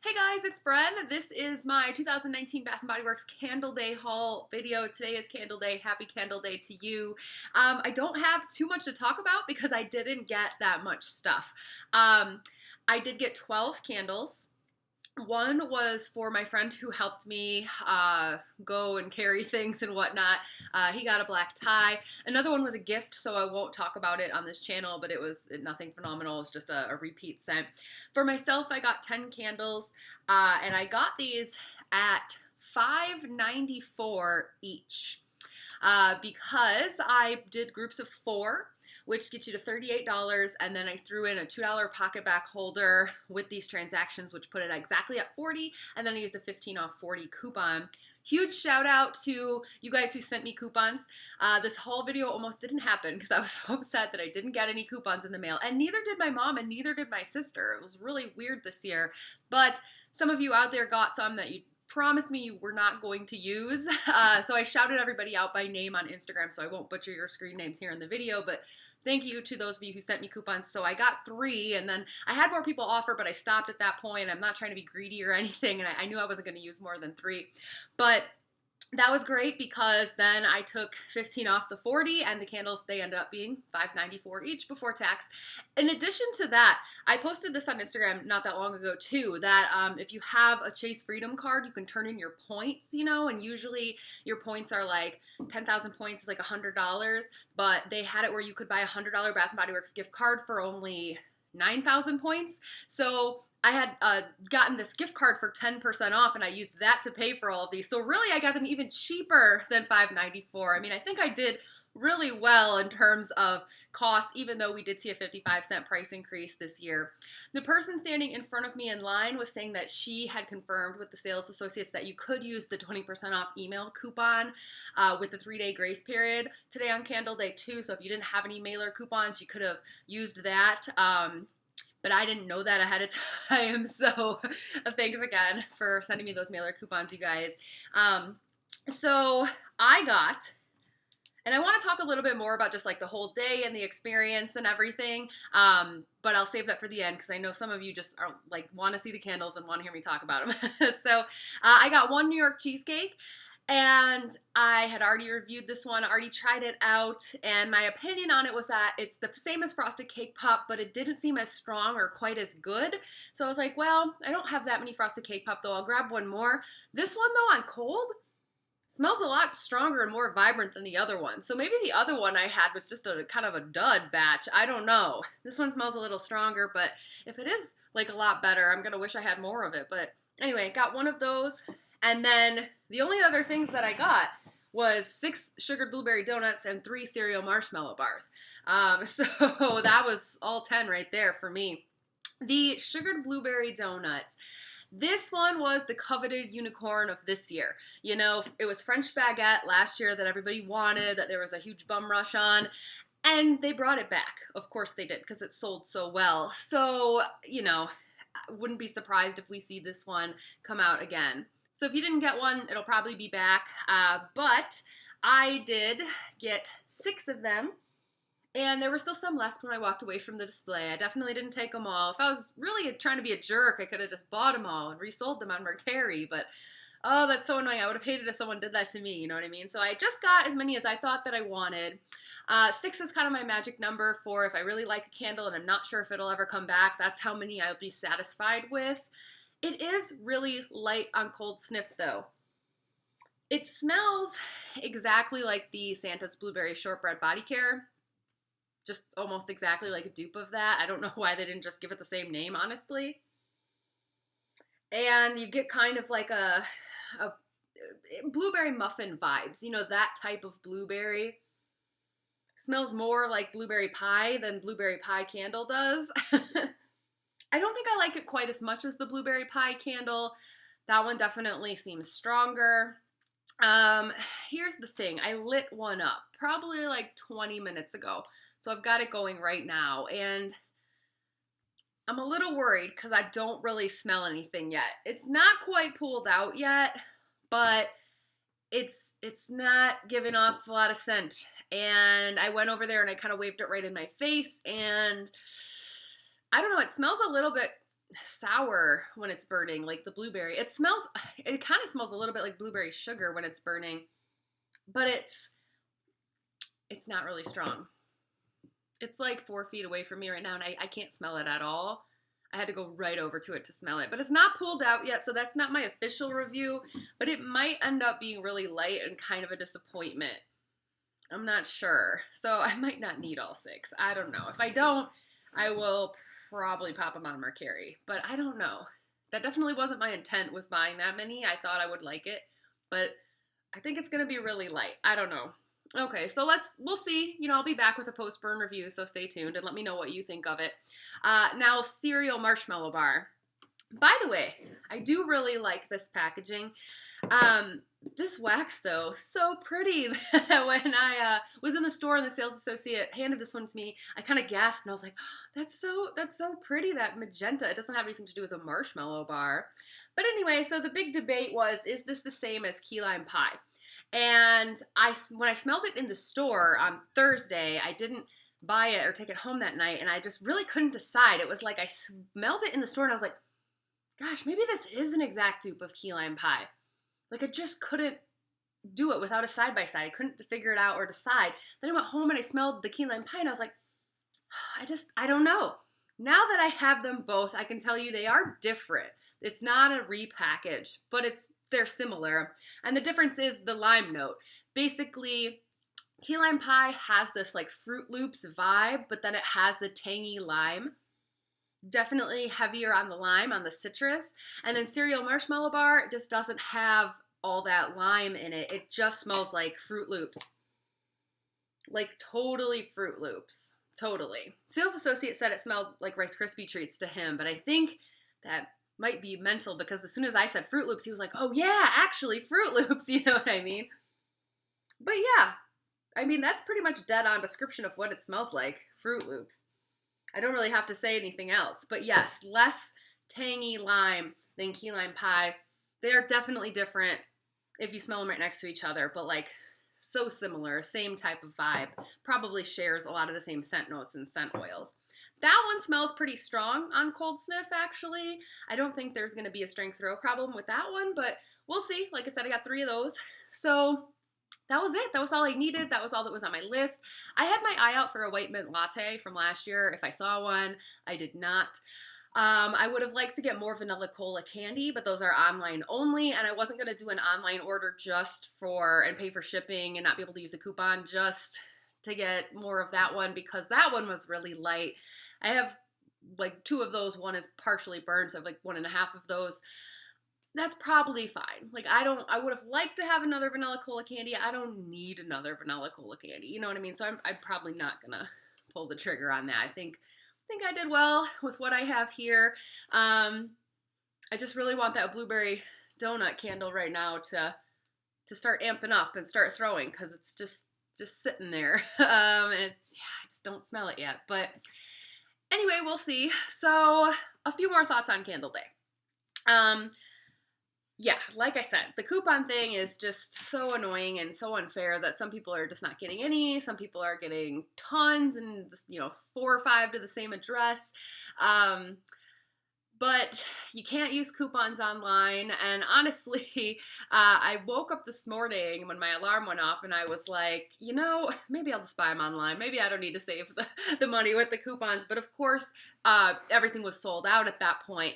Hey guys, it's Bren. This is my 2019 Bath & Body Works Candle Day haul video. Today is Candle Day. Happy Candle Day to you. I don't have too much to talk about because I didn't get that much stuff. I did get 12 candles. One was for my friend who helped me go and carry things and whatnot. He got a black tie. Another one was a gift, so I won't talk about it on this channel, but it was nothing phenomenal. It's just a repeat scent. For myself, I got 10 candles, and I got these at $5.94 each. Because I did groups of 4, which gets you to $38, and then I threw in a $2 pocket back holder with these transactions, which put it exactly at $40, and then I used a 15 off 40 coupon. Huge shout out to you guys who sent me coupons. This whole video almost didn't happen because I was so upset that I didn't get any coupons in the mail, and neither did my mom and neither did my sister. It was really weird this year, but some of you out there got some that you promised me you were not going to use. So I shouted everybody out by name on Instagram, so I won't butcher your screen names here in the video, but thank you to those of you who sent me coupons. So I got 3, and then I had more people offer, but I stopped at that point. I'm not trying to be greedy or anything, and I knew I wasn't going to use more than 3. But that was great because then I took 15 off the 40, and the candles, they ended up being $5.94 each before tax. In addition to that, I posted this on Instagram not that long ago too, that if you have a Chase Freedom card, you can turn in your points, and usually your points are like 10,000 points is like $100, but they had it where you could buy a $100 Bath & Body Works gift card for only 9,000 points. So I had gotten this gift card for 10% off, and I used that to pay for all of these. So really, I got them even cheaper than $5.94. I mean, I think I did really well in terms of cost, even though we did see a 55-cent price increase this year. The person standing in front of me in line was saying that she had confirmed with the sales associates that you could use the 20% off email coupon with the 3-day grace period today on Candle Day too. So if you didn't have any mailer coupons, you could have used that. But I didn't know that ahead of time, so thanks again for sending me those mailer coupons, you guys. So I got, and I want to talk a little bit more about just like the whole day and the experience and everything, but I'll save that for the end because I know some of you just are like want to see the candles and want to hear me talk about them. So I got one New York cheesecake. And I had already reviewed this one, already tried it out, and my opinion on it was that it's the same as Frosted Cake Pop, but it didn't seem as strong or quite as good. So I was like, well, I don't have that many Frosted Cake Pop, though. I'll grab one more. This one, though, on cold, smells a lot stronger and more vibrant than the other one. So maybe the other one I had was just a kind of a dud batch. I don't know. This one smells a little stronger, but if it is like a lot better, I'm going to wish I had more of it. But anyway, got one of those. And then the only other things that I got was 6 sugared blueberry donuts and 3 cereal marshmallow bars. So that was all 10 right there for me. The sugared blueberry donuts. This one was the coveted unicorn of this year. It was French baguette last year that everybody wanted, that there was a huge bum rush on. And they brought it back. Of course they did, because it sold so well. So, I wouldn't be surprised if we see this one come out again. So if you didn't get one, it'll probably be back, but I did get 6 of them, and there were still some left when I walked away from the display. I definitely didn't take them all. If I was really trying to be a jerk, I could have just bought them all and resold them on Mercari, but oh, that's so annoying. I would have hated if someone did that to me, you know what I mean? So I just got as many as I thought that I wanted. 6 is kind of my magic number for if I really like a candle and I'm not sure if it'll ever come back, that's how many I'll be satisfied with. It is really light on cold sniff, though. It smells exactly like the Santa's Blueberry Shortbread Body Care. Just almost exactly like a dupe of that. I don't know why they didn't just give it the same name, honestly. And you get kind of like a blueberry muffin vibes. That type of blueberry. Smells more like blueberry pie than blueberry pie candle does. I don't think I like it quite as much as the blueberry pie candle. That one definitely seems stronger. Here's the thing. I lit one up probably like 20 minutes ago. So I've got it going right now. And I'm a little worried because I don't really smell anything yet. It's not quite pulled out yet, but it's not giving off a lot of scent. And I went over there and I kind of waved it right in my face, and I don't know, it smells a little bit sour when it's burning, like the blueberry. It kind of smells a little bit like blueberry sugar when it's burning, but it's not really strong. It's like 4 feet away from me right now, and I can't smell it at all. I had to go right over to it to smell it. But it's not pulled out yet, so that's not my official review. But it might end up being really light and kind of a disappointment. I'm not sure. So I might not need all 6. I don't know. If I don't, I will probably pop them on Mercari. But I don't know. That definitely wasn't my intent with buying that many. I thought I would like it. But I think it's going to be really light. I don't know. Okay, so we'll see. I'll be back with a post-burn review, so stay tuned and let me know what you think of it. Now, cereal Marshmallow Bar. By the way, I do really like this packaging. This wax, though, so pretty that when I was in the store and the sales associate handed this one to me, I kind of gasped and I was like, oh, that's so pretty, that magenta. It doesn't have anything to do with a marshmallow bar. But anyway, so the big debate was, is this the same as key lime pie? And when I smelled it in the store on Thursday, I didn't buy it or take it home that night, and I just really couldn't decide. It was like I smelled it in the store, and I was like, gosh, maybe this is an exact dupe of key lime pie. Like, I just couldn't do it without a side-by-side. I couldn't figure it out or decide. Then I went home, and I smelled the key lime pie, and I was like, I don't know. Now that I have them both, I can tell you they are different. It's not a repackage, but they're similar. And the difference is the lime note. Basically, key lime pie has this like Fruit Loops vibe, but then it has the tangy lime. Definitely heavier on the lime, on the citrus. And then cereal Marshmallow Bar just doesn't have all that lime in it. It just smells like Fruit Loops. Like totally Fruit Loops. Totally. Sales associate said it smelled like Rice Krispie treats to him, but I think that might be mental because as soon as I said Fruit Loops, he was like, oh yeah, actually Fruit Loops, you know what I mean? But yeah, I mean, that's pretty much dead on description of what it smells like, Fruit Loops. I don't really have to say anything else, but yes, less tangy lime than key lime pie. They are definitely different if you smell them right next to each other, but like so similar, same type of vibe, probably shares a lot of the same scent notes and scent oils. That one smells pretty strong on cold sniff, actually. I don't think there's going to be a strength throw problem with that one, but we'll see. Like I said, I got 3 of those. So that was it. That was all I needed. That was all that was on my list. I had my eye out for a white mint latte from last year. If I saw one, I did not. I would have liked to get more vanilla cola candy, but those are online only, and I wasn't going to do an online order and pay for shipping and not be able to use a coupon just to get more of that one because that one was really light. I have like 2 of those. One is partially burned, so I have like 1.5 of those. That's probably fine. Like I would have liked to have another vanilla cola candy. I don't need another vanilla cola candy. You know what I mean? So I'm probably not gonna pull the trigger on that. I think I did well with what I have here. I just really want that blueberry donut candle right now to start amping up and start throwing because it's just sitting there. I just don't smell it yet. But anyway, we'll see. So a few more thoughts on Candle Day. Yeah, like I said, the coupon thing is just so annoying and so unfair that some people are just not getting any. Some people are getting tons and, 4 or 5 to the same address. But you can't use coupons online. And honestly, I woke up this morning when my alarm went off and I was like, maybe I'll just buy them online. Maybe I don't need to save the money with the coupons. But of course, everything was sold out at that point.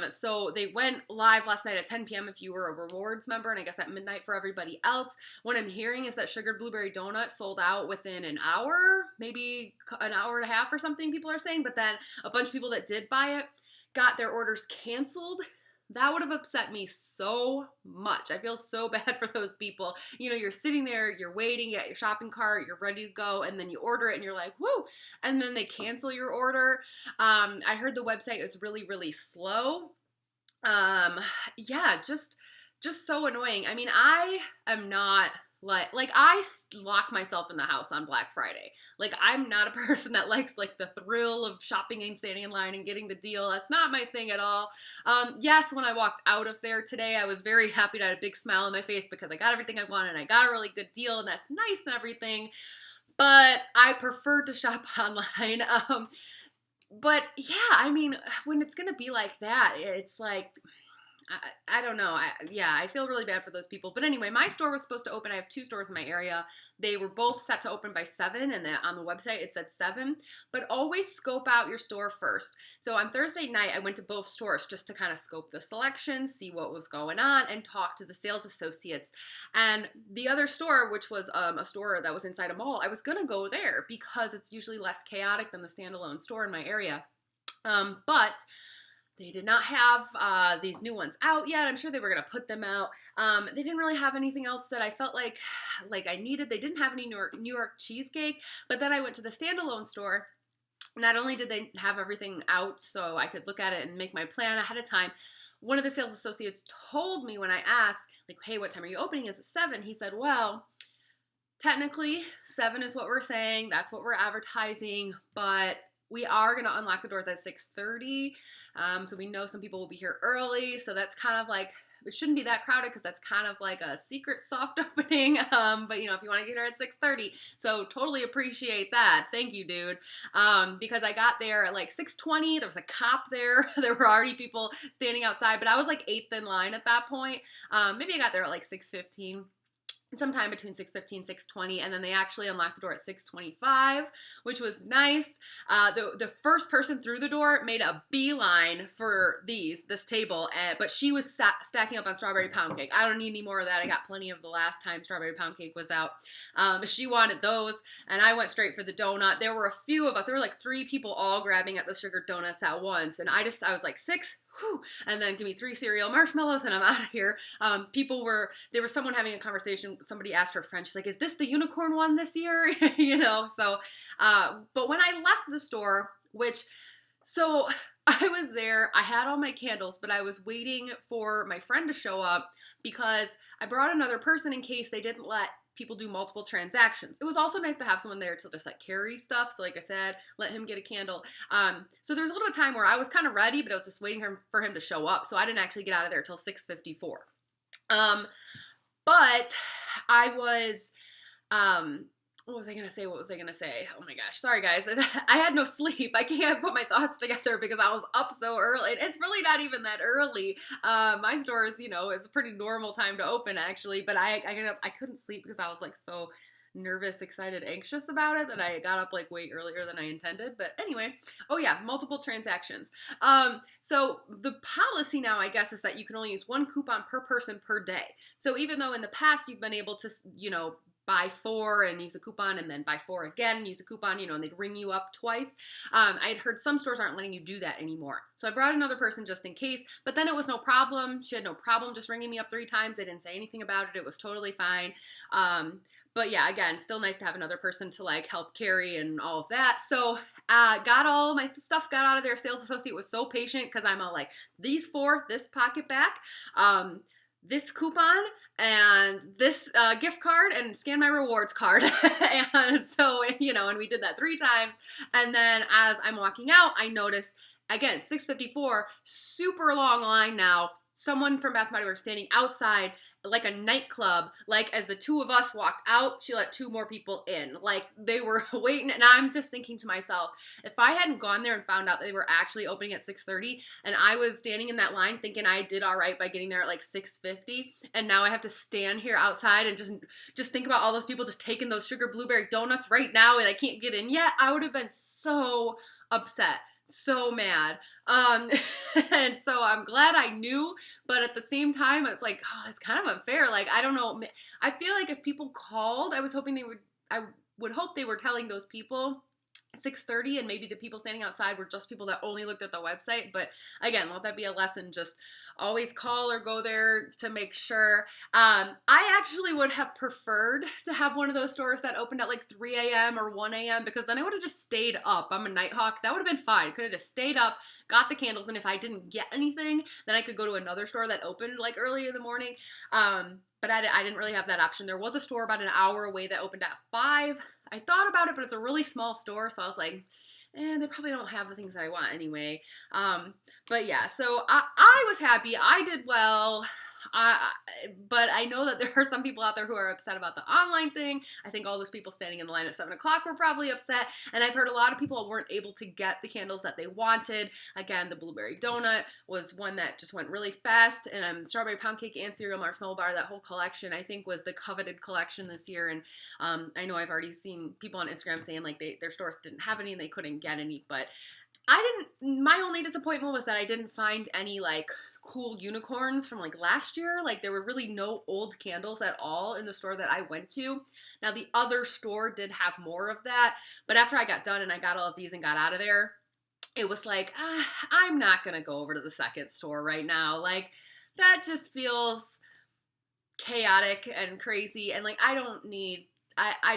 So they went live last night at 10 p.m. if you were a rewards member, and I guess at midnight for everybody else. What I'm hearing is that Sugared Blueberry Donut sold out within an hour, maybe an hour and a half or something, people are saying. But then a bunch of people that did buy it got their orders canceled. That would have upset me so much. I feel so bad for those people. You're sitting there, you're waiting, you got your shopping cart, you're ready to go, and then you order it and you're like, woo, and then they cancel your order. I heard the website is really, really slow. Yeah, just so annoying. I mean, I am not like I lock myself in the house on Black Friday. Like I'm not a person that likes like the thrill of shopping and standing in line and getting the deal. That's not my thing at all. Yes, when I walked out of there today, I was very happy to have a big smile on my face because I got everything I wanted and I got a really good deal and that's nice and everything. But I prefer to shop online. But yeah, I mean, when it's going to be like that, it's like, I don't know. I feel really bad for those people. But anyway, my store was supposed to open. I have 2 stores in my area. They were both set to open by 7, and on the website it said 7. But always scope out your store first. So on Thursday night, I went to both stores just to kind of scope the selection, see what was going on, and talk to the sales associates. And the other store, which was a store that was inside a mall, I was going to go there because it's usually less chaotic than the standalone store in my area. But they did not have these new ones out yet. I'm sure they were going to put them out. They didn't really have anything else that I felt like I needed. They didn't have any New York Cheesecake, but then I went to the standalone store. Not only did they have everything out so I could look at it and make my plan ahead of time, one of the sales associates told me when I asked, like, hey, what time are you opening? Is it 7? He said, well, technically 7 is what we're saying. That's what we're advertising, but we are going to unlock the doors at 6:30, so we know some people will be here early, so that's kind of like, it shouldn't be that crowded because that's kind of like a secret soft opening, but, if you want to get here at 6:30, so totally appreciate that. Thank you, dude, because I got there at like 6:20, there was a cop there, there were already people standing outside, but I was like 8th in line at that point. Maybe I got there at like 6:15. Sometime between 6:15 and 6:20, and then they actually unlocked the door at 6:25, which was nice. The first person through the door made a beeline for this table, but she was stacking up on strawberry pound cake. I don't need any more of that. I got plenty of the last time strawberry pound cake was out. She wanted those, and I went straight for the donut. There were a few of us. There were like 3 people all grabbing at the sugar donuts at once, and I was like, 6? Whew, and then give me 3 cereal marshmallows and I'm out of here. There was someone having a conversation. Somebody asked her friend, she's like, is this the unicorn one this year? So, but when I left the store, so I was there, I had all my candles, but I was waiting for my friend to show up because I brought another person in case they didn't let people do multiple transactions. It was also nice to have someone there to just like carry stuff. So like I said, let him get a candle. So there was a little bit of time where I was kind of ready, but I was just waiting for him to show up. So I didn't actually get out of there till 6:54. But I was, what was I going to say? Oh my gosh. Sorry, guys. I had no sleep. I can't put my thoughts together because I was up so early. It's really not even that early. My store is, it's a pretty normal time to open actually, but I couldn't sleep because I was like so nervous, excited, anxious about it that I got up like way earlier than I intended. But anyway, oh yeah, multiple transactions. So the policy now, I guess, is that you can only use 1 coupon per person per day. So even though in the past you've been able to, buy 4 and use a coupon and then buy 4 again, use a coupon, and they'd ring you up twice. I had heard some stores aren't letting you do that anymore. So I brought another person just in case, but then it was no problem. She had no problem just ringing me up 3 times. They didn't say anything about it. It was totally fine. But yeah, again, still nice to have another person to like help carry and all of that. So got all my stuff got out of there. Sales associate was so patient because I'm all like, these 4, this pocket back, this coupon, and this gift card, and scan my rewards card. And so, and we did that 3 times. And then as I'm walking out, I noticed, again, 6:54, super long line now. Someone from Bath & Body Works standing outside like a nightclub. Like as the 2 of us walked out, she let 2 more people in. Like they were waiting, and I'm just thinking to myself, if I hadn't gone there and found out that they were actually opening at 6:30, and I was standing in that line thinking I did all right by getting there at like 6:50, and now I have to stand here outside and just think about all those people just taking those sugar blueberry donuts right now and I can't get in yet, I would have been so upset. So mad. And so I'm glad I knew, but at the same time, it's like, oh, it's kind of unfair. Like, I don't know. I feel like if people called, I would hope they were telling those people 6:30, and maybe the people standing outside were just people that only looked at the website. But again, let that be a lesson. Just always call or go there to make sure. I actually would have preferred to have one of those stores that opened at like 3 a.m. or 1 a.m. because then I would have just stayed up. I'm a night hawk. That would have been fine. Could have just stayed up, got the candles, and if I didn't get anything, then I could go to another store that opened like early in the morning. But I didn't really have that option. There was a store about an hour away that opened at 5. I thought about it, but it's a really small store, so I was like, they probably don't have the things that I want anyway. But yeah, so I was happy. I did well. But I know that there are some people out there who are upset about the online thing. I think all those people standing in the line at 7 o'clock were probably upset. And I've heard a lot of people weren't able to get the candles that they wanted. Again, the blueberry donut was one that just went really fast. And strawberry pound cake and cereal marshmallow bar, that whole collection, I think was the coveted collection this year. And I know I've already seen people on Instagram saying like their stores didn't have any and they couldn't get any. But my only disappointment was that I didn't find any like cool unicorns from like last year. Like there were really no old candles at all in the store that I went to. Now the other store did have more of that, but after I got done and I got all of these and got out of there, it was like, I'm not gonna go over to the second store right now. Like that just feels chaotic and crazy, and like I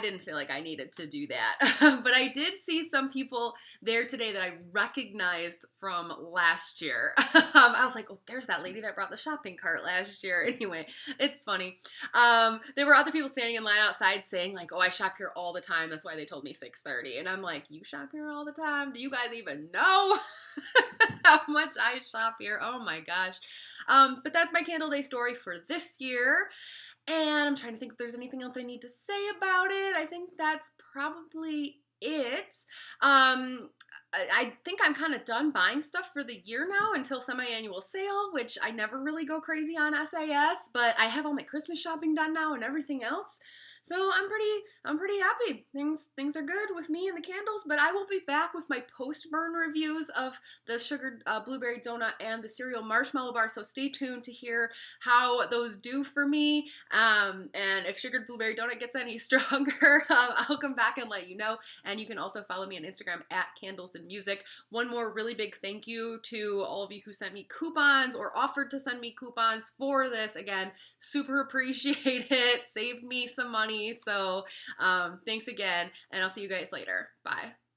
didn't feel like I needed to do that. But I did see some people there today that I recognized from last year. I was like, oh, there's that lady that brought the shopping cart last year. Anyway, it's funny. There were other people standing in line outside saying like, oh, I shop here all the time. That's why they told me 6:30. And I'm like, you shop here all the time? Do you guys even know how much I shop here? Oh my gosh. But that's my Candle Day story for this year. And I'm trying to think if there's anything else I need to say about it. I think that's probably it. I think I'm kind of done buying stuff for the year now until semi-annual sale, which I never really go crazy on SAS, but I have all my Christmas shopping done now and everything else. So I'm pretty happy. Things are good with me and the candles, but I will be back with my post-burn reviews of the sugared blueberry donut and the cereal marshmallow bar, so stay tuned to hear how those do for me. And if sugared blueberry donut gets any stronger, I'll come back and let you know. And you can also follow me on Instagram at Candles and Music. One more really big thank you to all of you who sent me coupons or offered to send me coupons for this. Again, super appreciate it. Saved me some money. So thanks again, and I'll see you guys later. Bye.